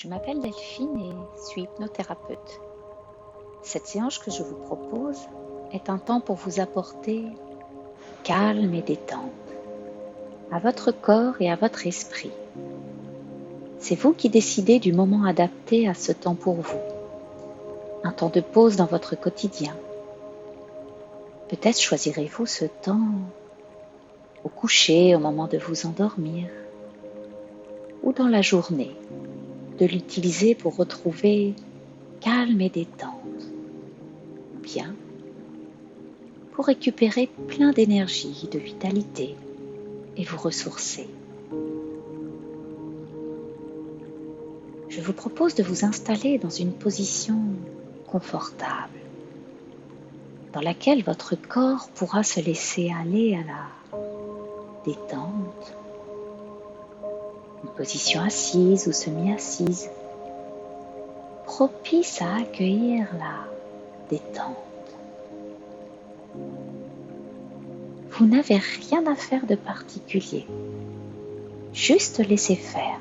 Je m'appelle Delphine et suis hypnothérapeute. Cette séance que je vous propose est un temps pour vous apporter calme et détente à votre corps et à votre esprit. C'est vous qui décidez du moment adapté à ce temps pour vous. Un temps de pause dans votre quotidien. Peut-être choisirez-vous ce temps au coucher, au moment de vous endormir, ou dans la journée, de l'utiliser pour retrouver calme et détente. Ou bien, pour récupérer plein d'énergie, de vitalité et vous ressourcer. Je vous propose de vous installer dans une position confortable, dans laquelle votre corps pourra se laisser aller à la détente, une position assise ou semi-assise, propice à accueillir la détente. Vous n'avez rien à faire de particulier, juste laissez faire.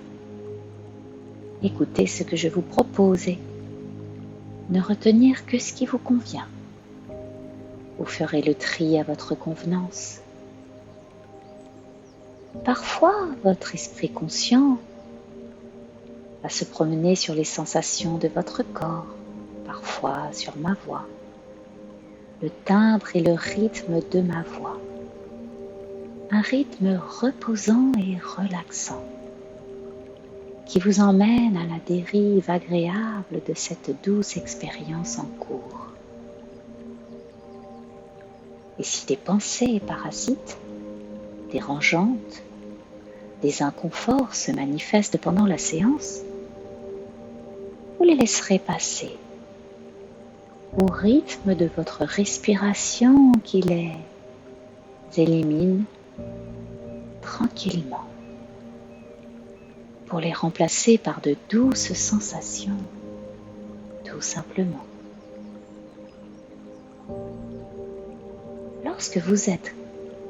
Écoutez ce que je vous propose et ne retenir que ce qui vous convient. Vous ferez le tri à votre convenance. Parfois, votre esprit conscient va se promener sur les sensations de votre corps, parfois sur ma voix, le timbre et le rythme de ma voix. Un rythme reposant et relaxant qui vous emmène à la dérive agréable de cette douce expérience en cours. Et si des pensées parasites, dérangeantes, des inconforts se manifestent pendant la séance, vous les laisserez passer au rythme de votre respiration qui les élimine tranquillement pour les remplacer par de douces sensations, tout simplement. Lorsque vous êtes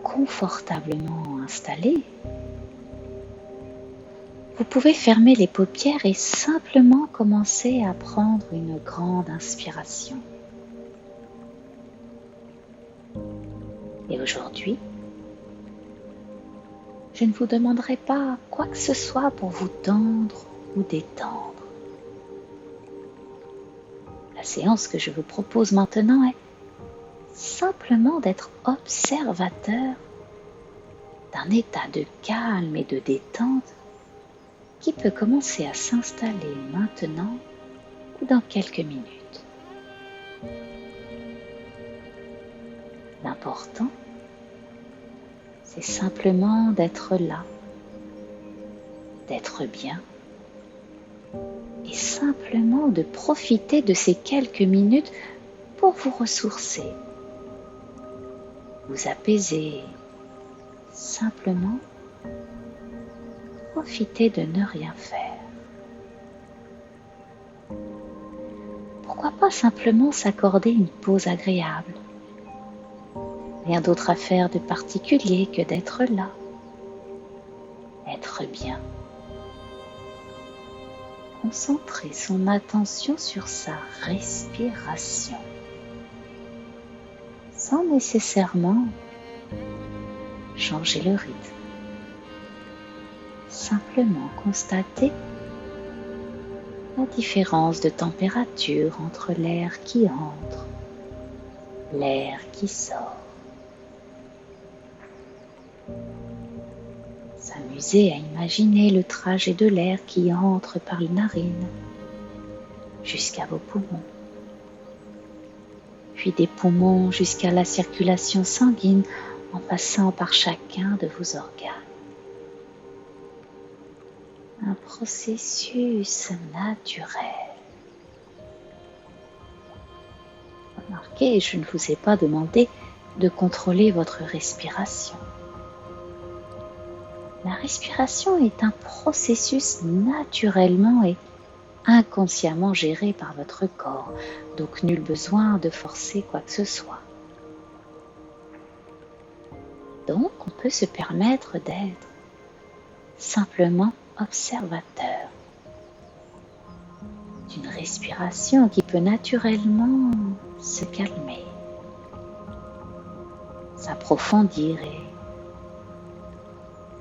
confortablement installé, vous pouvez fermer les paupières et simplement commencer à prendre une grande inspiration. Et aujourd'hui, je ne vous demanderai pas quoi que ce soit pour vous tendre ou détendre. La séance que je vous propose maintenant est simplement d'être observateur d'un état de calme et de détente qui peut commencer à s'installer maintenant ou dans quelques minutes. L'important, c'est simplement d'être là, d'être bien et simplement de profiter de ces quelques minutes pour vous ressourcer, vous apaiser, simplement profiter de ne rien faire. Pourquoi pas simplement s'accorder une pause agréable? Rien d'autre à faire de particulier que d'être là, être bien. Concentrer son attention sur sa respiration, sans nécessairement changer le rythme. Simplement constater la différence de température entre l'air qui entre, l'air qui sort. S'amuser à imaginer le trajet de l'air qui entre par les narines jusqu'à vos poumons, puis des poumons jusqu'à la circulation sanguine en passant par chacun de vos organes. Un processus naturel. Remarquez, je ne vous ai pas demandé de contrôler votre respiration. La respiration est un processus naturellement et inconsciemment géré par votre corps, donc nul besoin de forcer quoi que ce soit. Donc, on peut se permettre d'être simplement observateur d'une respiration qui peut naturellement se calmer, s'approfondir et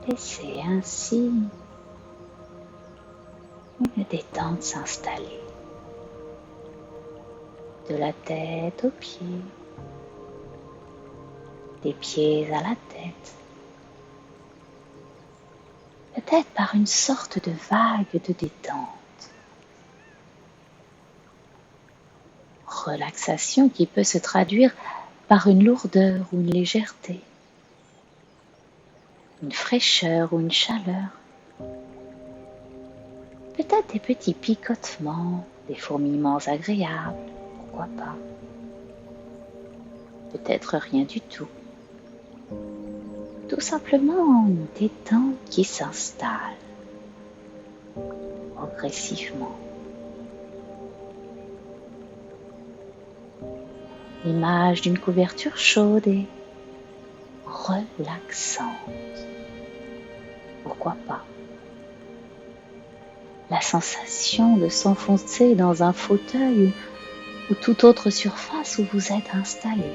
laisser ainsi une détente s'installer. De la tête aux pieds, des pieds à la tête, peut-être par une sorte de vague de détente. Relaxation qui peut se traduire par une lourdeur ou une légèreté, une fraîcheur ou une chaleur, peut-être des petits picotements, des fourmillements agréables, pourquoi pas, peut-être rien du tout. Tout simplement une détente qui s'installe progressivement. L'image d'une couverture chaude et relaxante. Pourquoi pas? La sensation de s'enfoncer dans un fauteuil ou toute autre surface où vous êtes installé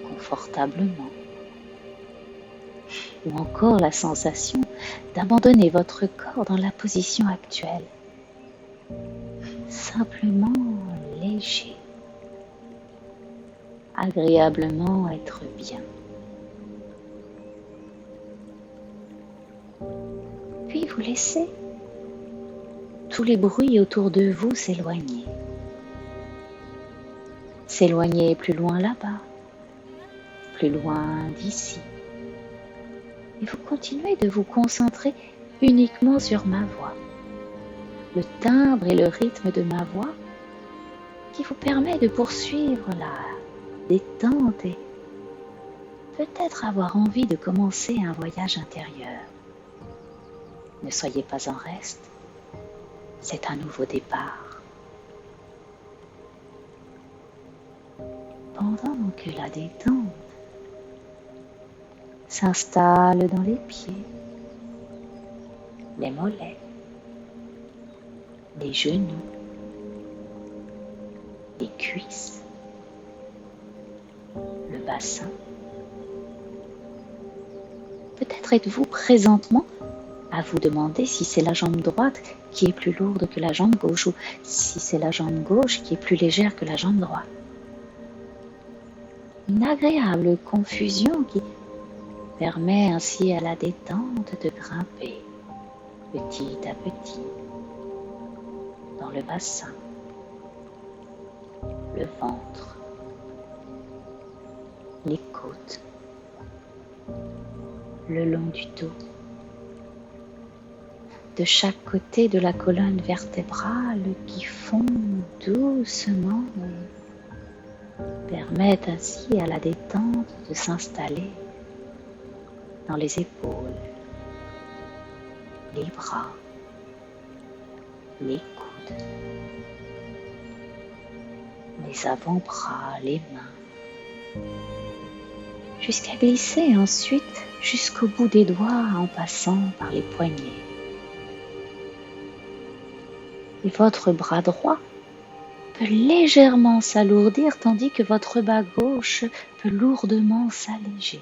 confortablement. Ou encore la sensation d'abandonner votre corps dans la position actuelle. Simplement léger. Agréablement être bien. Puis vous laissez tous les bruits autour de vous s'éloigner. S'éloigner plus loin là-bas, plus loin d'ici. Et vous continuez de vous concentrer uniquement sur ma voix, le timbre et le rythme de ma voix qui vous permet de poursuivre la détente et peut-être avoir envie de commencer un voyage intérieur. Ne soyez pas en reste, c'est un nouveau départ. Pendant que la détente s'installe dans les pieds, les mollets, les genoux, les cuisses, le bassin. Peut-être êtes-vous présentement à vous demander si c'est la jambe droite qui est plus lourde que la jambe gauche ou si c'est la jambe gauche qui est plus légère que la jambe droite. Une agréable confusion qui permet ainsi à la détente de grimper petit à petit dans le bassin, le ventre, les côtes, le long du dos, de chaque côté de la colonne vertébrale qui fond doucement et permettent ainsi à la détente de s'installer dans les épaules, les bras, les coudes, les avant-bras, les mains, jusqu'à glisser ensuite jusqu'au bout des doigts en passant par les poignets. Et votre bras droit peut légèrement s'alourdir tandis que votre bras gauche peut lourdement s'alléger.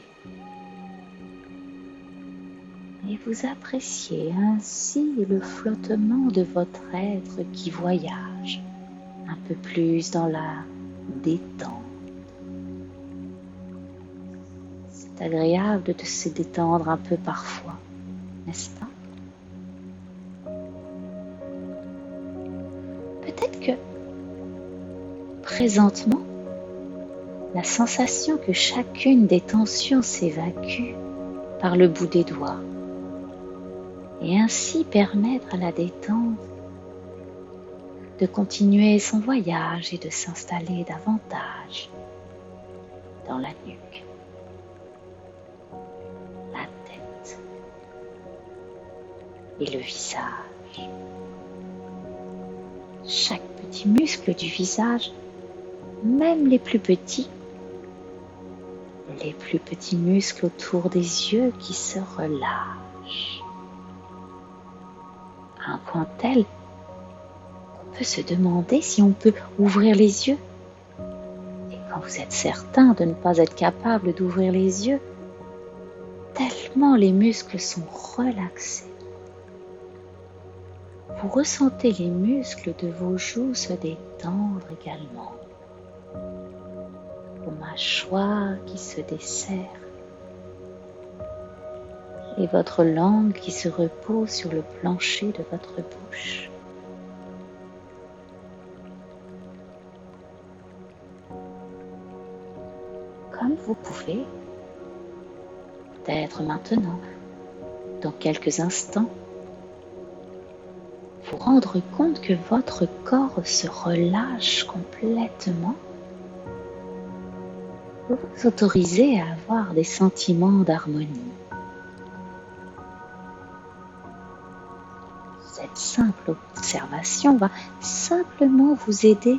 Et vous appréciez ainsi le flottement de votre être qui voyage un peu plus dans la détente. C'est agréable de se détendre un peu parfois, n'est-ce pas? Peut-être que présentement, la sensation que chacune des tensions s'évacue par le bout des doigts et ainsi permettre à la détente de continuer son voyage et de s'installer davantage dans la nuque, la tête et le visage. Chaque petit muscle du visage, même les plus petits muscles autour des yeux qui se relâchent à un point tel peut se demander si on peut ouvrir les yeux. Et quand vous êtes certain de ne pas être capable d'ouvrir les yeux, tellement les muscles sont relaxés, vous ressentez les muscles de vos joues se détendre également, vos mâchoires qui se desserrent et votre langue qui se repose sur le plancher de votre bouche. Comme vous pouvez, peut-être maintenant, dans quelques instants, vous rendre compte que votre corps se relâche complètement. Vous vous autorisez à avoir des sentiments d'harmonie. Cette simple observation va simplement vous aider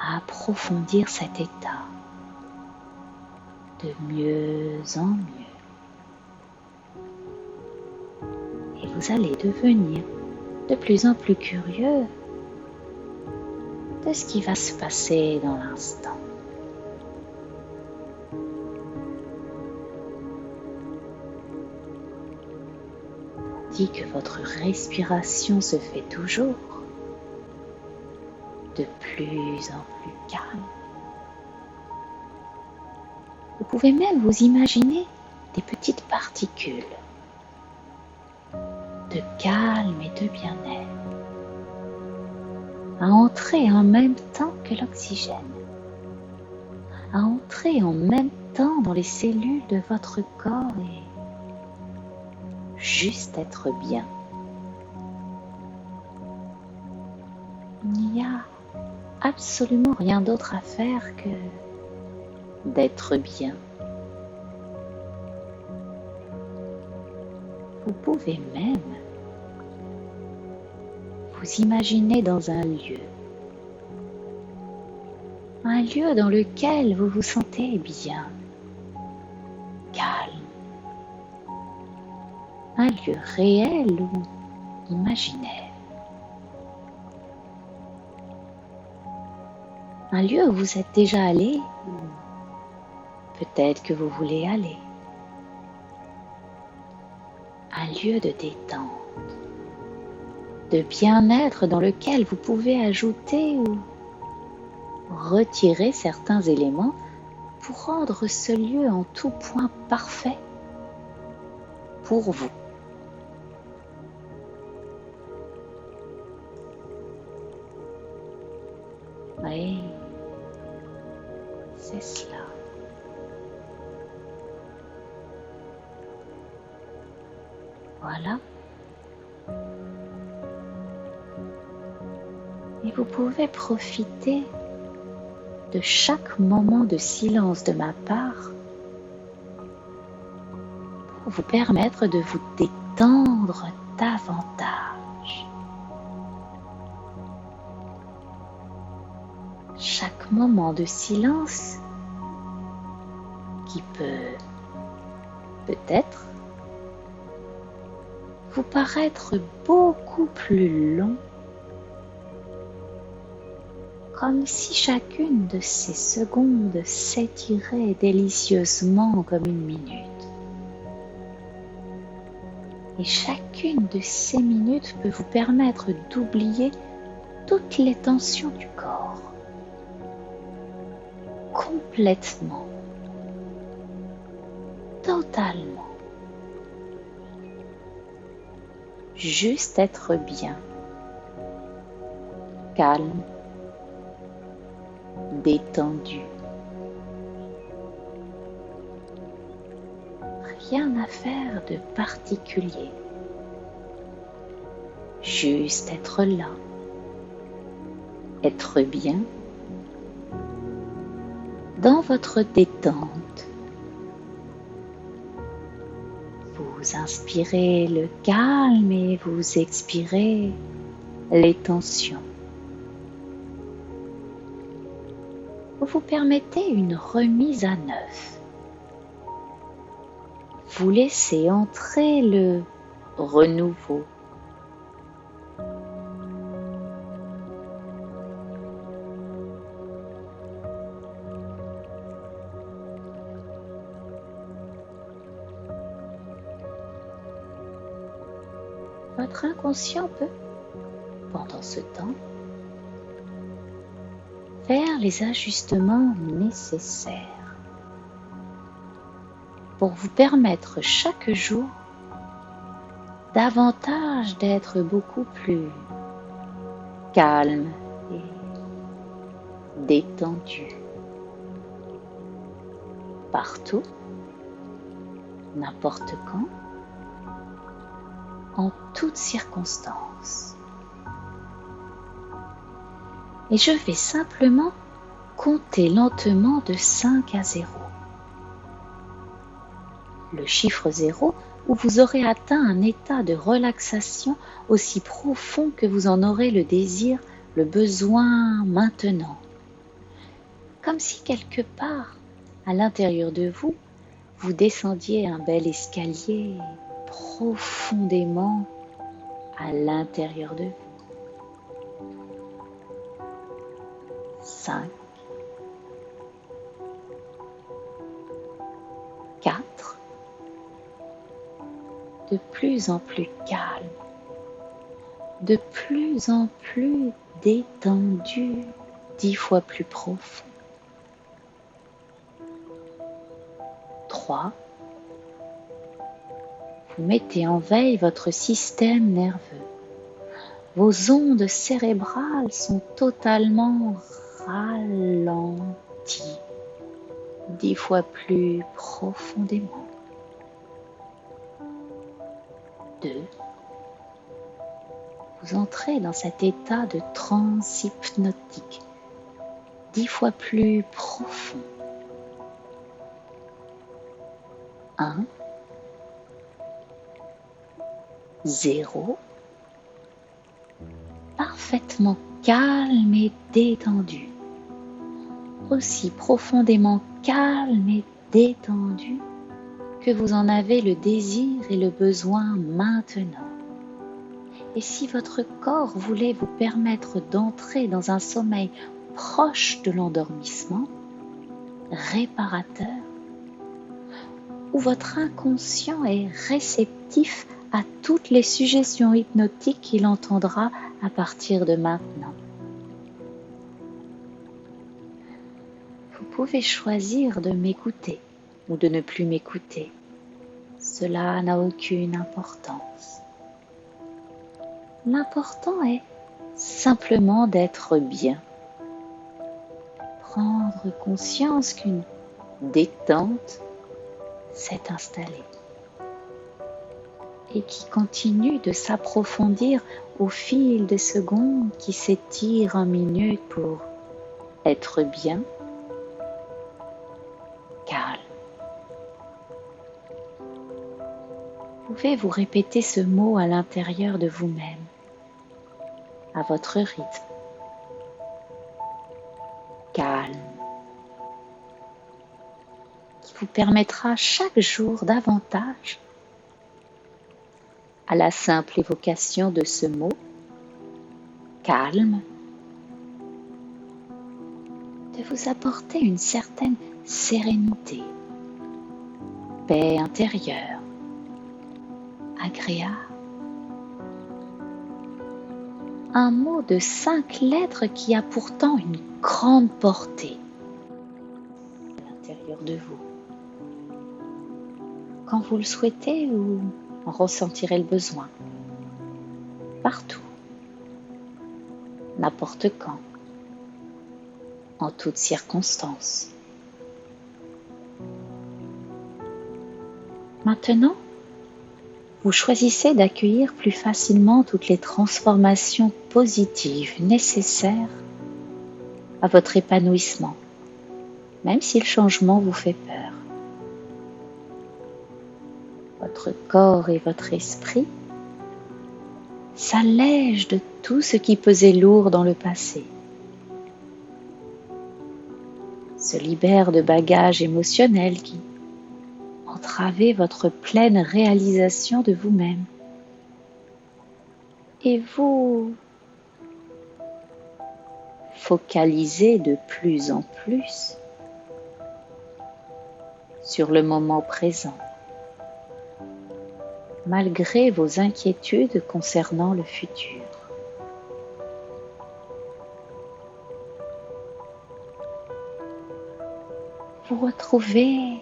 à approfondir cet état de mieux en mieux. Et vous allez devenir de plus en plus curieux de ce qui va se passer dans l'instant. Tandis que votre respiration se fait toujours de plus en plus calme. Vous pouvez même vous imaginer des petites particules de calme et de bien-être à entrer en même temps que l'oxygène, à entrer en même temps dans les cellules de votre corps et juste être bien. Il n'y a absolument rien d'autre à faire que d'être bien. Vous pouvez même vous imaginer dans un lieu dans lequel vous vous sentez bien, calme, un lieu réel ou imaginaire, un lieu où vous êtes déjà allé ou peut-être que vous voulez aller, un lieu de détente, de bien-être dans lequel vous pouvez ajouter ou retirer certains éléments pour rendre ce lieu en tout point parfait pour vous. Oui, c'est cela. Voilà. Et vous pouvez profiter de chaque moment de silence de ma part pour vous permettre de vous détendre davantage. Chaque moment de silence qui peut peut-être vous paraître beaucoup plus long, comme si chacune de ces secondes s'étirait délicieusement comme une minute. Et chacune de ces minutes peut vous permettre d'oublier toutes les tensions du corps, complètement, totalement. Juste être bien, calme, détendu. Rien à faire de particulier. Juste être là, être bien, dans votre détente. Vous inspirez le calme et vous expirez les tensions. Vous vous permettez une remise à neuf. Vous laissez entrer le renouveau. votre inconscient peut, pendant ce temps, faire les ajustements nécessaires pour vous permettre chaque jour davantage d'être beaucoup plus calme et détendu. Partout, n'importe quand, en toutes circonstances. Et je vais simplement compter lentement de 5 à 0. Le chiffre 0 où vous aurez atteint un état de relaxation aussi profond que vous en aurez le désir, le besoin maintenant. Comme si quelque part, à l'intérieur de vous, vous descendiez un bel escalier profondément à l'intérieur de vous. 5, 4, de plus en plus calme, de plus en plus détendu, 10 fois plus profond. 3, vous mettez en veille votre système nerveux. Vos ondes cérébrales sont totalement ralenties, 10 fois plus profondément. 2, vous entrez dans cet état de transe hypnotique, 10 fois plus profond. 1, 0, parfaitement calme et détendu, aussi profondément calme et détendu que vous en avez le désir et le besoin maintenant. Et si votre corps voulait vous permettre d'entrer dans un sommeil proche de l'endormissement, réparateur, où votre inconscient est réceptif à toutes les suggestions hypnotiques qu'il entendra à partir de maintenant. Vous pouvez choisir de m'écouter ou de ne plus m'écouter. Cela n'a aucune importance. L'important est simplement d'être bien. Prendre conscience qu'une détente s'est installée et qui continue de s'approfondir au fil des secondes qui s'étirent en minutes pour être bien, calme. Vous pouvez vous répéter ce mot à l'intérieur de vous-même, à votre rythme. Calme, qui vous permettra chaque jour davantage, à la simple évocation de ce mot, calme, de vous apporter une certaine sérénité, paix intérieure, agréable. Un mot de 5 lettres qui a pourtant une grande portée à l'intérieur de vous. Quand vous le souhaitez ou en ressentirez le besoin. Partout, n'importe quand, en toutes circonstances. Maintenant, vous choisissez d'accueillir plus facilement toutes les transformations positives nécessaires à votre épanouissement, même si le changement vous fait peur. Votre corps et votre esprit s'allègent de tout ce qui pesait lourd dans le passé, se libèrent de bagages émotionnels qui entravaient votre pleine réalisation de vous-même. Et vous focalisez de plus en plus sur le moment présent. malgré vos inquiétudes concernant le futur. Vous retrouvez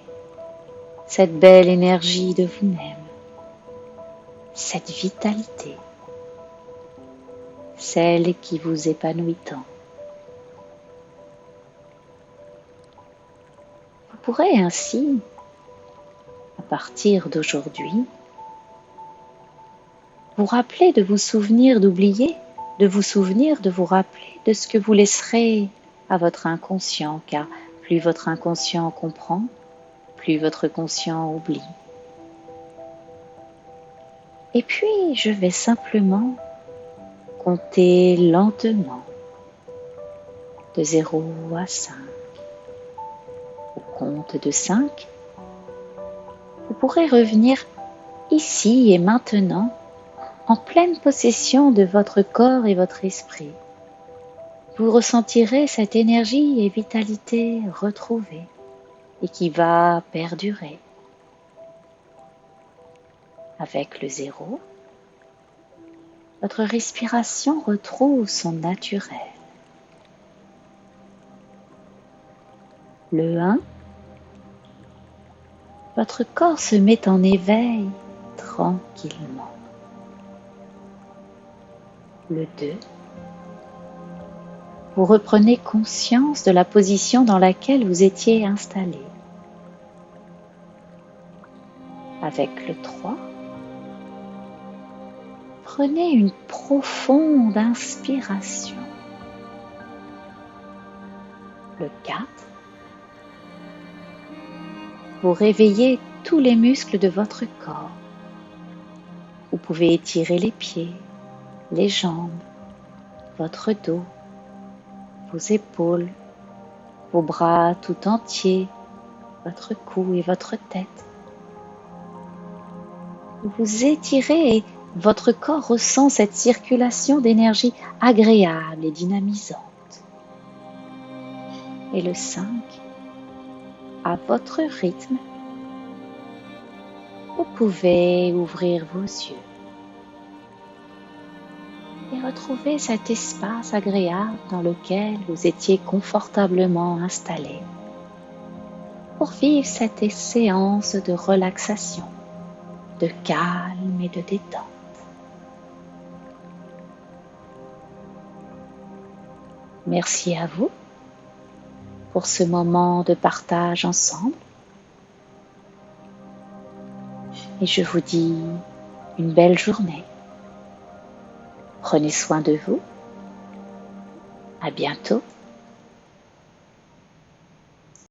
cette belle énergie de vous-même, cette vitalité, celle qui vous épanouit tant. Vous pourrez ainsi, à partir d'aujourd'hui, vous rappeler de vous souvenir d'oublier, de vous souvenir de vous rappeler de ce que vous laisserez à votre inconscient, car plus votre inconscient comprend, plus votre conscient oublie. Et puis, je vais simplement compter lentement de 0 à 5. Au compte de 5, vous pourrez revenir ici et maintenant en pleine possession de votre corps et votre esprit. Vous ressentirez cette énergie et vitalité retrouvée et qui va perdurer. Avec le 0, votre respiration retrouve son naturel. Le 1, votre corps se met en éveil tranquillement. Le 2, vous reprenez conscience de la position dans laquelle vous étiez installé. Avec le 3, prenez une profonde inspiration. Le 4, vous réveillez tous les muscles de votre corps. Vous pouvez étirer les pieds, les jambes, votre dos, vos épaules, vos bras tout entiers, votre cou et votre tête. Vous vous étirez et votre corps ressent cette circulation d'énergie agréable et dynamisante. Et le 5, à votre rythme, vous pouvez ouvrir vos yeux et retrouver cet espace agréable dans lequel vous étiez confortablement installé pour vivre cette séance de relaxation, de calme et de détente. Merci à vous pour ce moment de partage ensemble et je vous dis une belle journée. Prenez soin de vous. À bientôt.